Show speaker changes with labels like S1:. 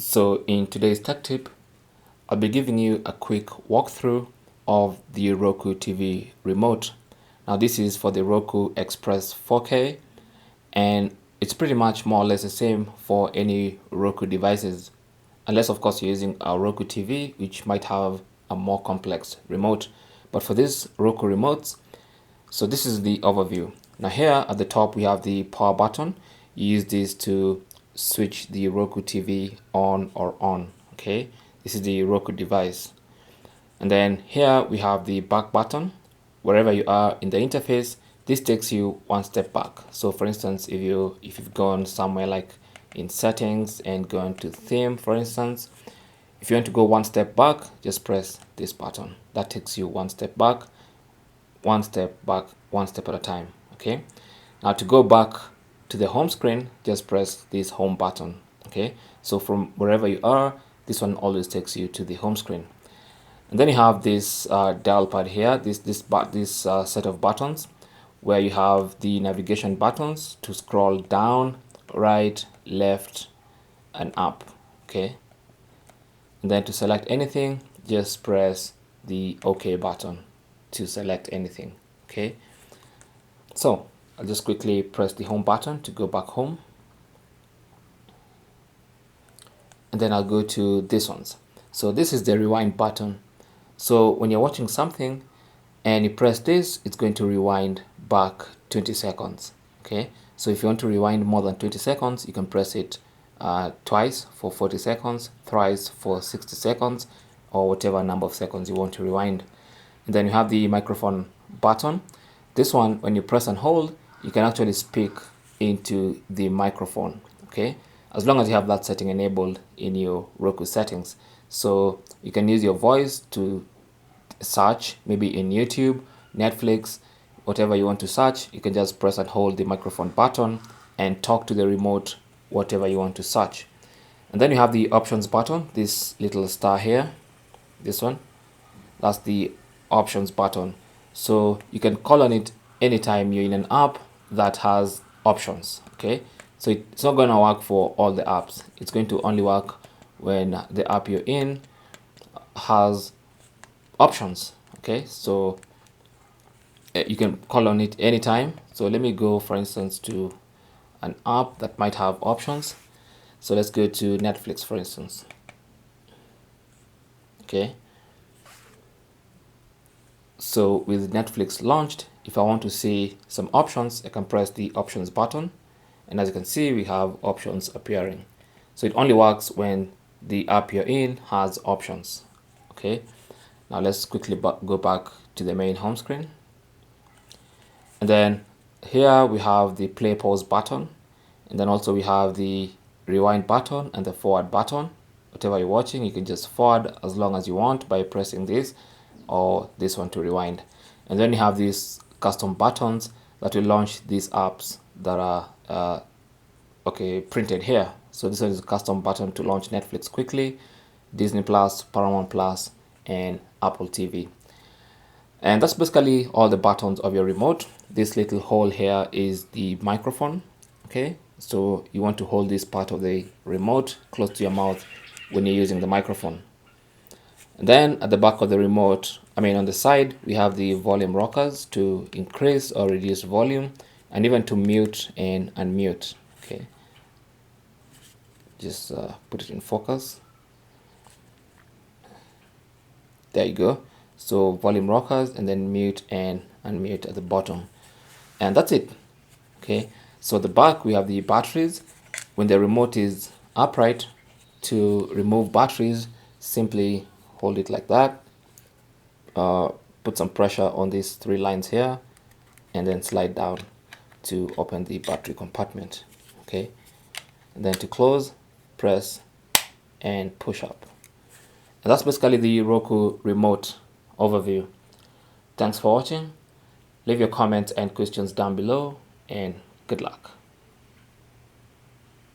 S1: So in today's tech tip, I'll be giving you a quick walkthrough of the Roku TV remote. Now this is for the Roku Express 4K, and it's pretty much more or less the same for any Roku devices, unless of course you're using a Roku TV, which might have a more complex remote. But for this Roku remotes, so this is the overview. Now here at the top we have the power button. You use this to switch the Roku TV on or on. Okay, this is the Roku device. And then here we have the back button. Wherever you are in the interface, this takes you one step back. So for instance, if you've gone somewhere like in settings and gone to theme, for instance, if you want to go one step back, just press this button. That takes you one step back, one step at a time. Okay, now to go back to the home screen, just press this home button. Okay, so from wherever you are, this one always takes you to the home screen. And then you have this dial pad here, this set of buttons where you have the navigation buttons to scroll down, right, left, and up. Okay, and then to select anything, just press the OK button to select anything. Okay, so I'll just quickly press the home button to go back home, and then I'll go to this ones. So this is the rewind button. So when you're watching something and you press this, it's going to rewind back 20 seconds. Okay, so if you want to rewind more than 20 seconds, you can press it twice for 40 seconds, thrice for 60 seconds, or whatever number of seconds you want to rewind. And then you have the microphone button. This one, when you press and hold, you can actually speak into the microphone. Okay, as long as you have that setting enabled in your Roku settings. So you can use your voice to search, maybe in YouTube, Netflix, whatever you want to search. You can just press and hold the microphone button and talk to the remote whatever you want to search. And then you have the options button, this little star here, this one, that's the options button. So you can call on it anytime you're in an app that has options. Okay, so it's not going to work for all the apps. It's going to only work when the app you're in has options. Okay, so you can call on it anytime. So let me go, for instance, to an app that might have options. So let's go to Netflix, for instance. Okay, so with Netflix launched, if I want to see some options, I can press the options button, and as you can see, we have options appearing. So it only works when the app you're in has options. Okay, now let's quickly go back to the main home screen, and then here we have the play pause button, and then also we have the rewind button and the forward button. Whatever you're watching, you can just forward as long as you want by pressing this or this one to rewind. And then you have these custom buttons that will launch these apps that are printed here. So this one is a custom button to launch Netflix quickly, Disney Plus, Paramount Plus, and Apple TV. And that's basically all the buttons of your remote. This little hole here is the microphone. Okay, so you want to hold this part of the remote close to your mouth when you're using the microphone. And then at the back of the remote, on the side, we have the volume rockers to increase or reduce volume, and even to mute and unmute. Okay, just put it in focus. There you go. So volume rockers, and then mute and unmute at the bottom, and that's it. Okay, so the back, we have the batteries. When the remote is upright, to remove batteries, simply hold it like that, put some pressure on these three lines here, and then slide down to open the battery compartment. Okay, and then to close, press and push up. And that's basically the Roku remote overview. Thanks for watching. Leave your comments and questions down below, and good luck.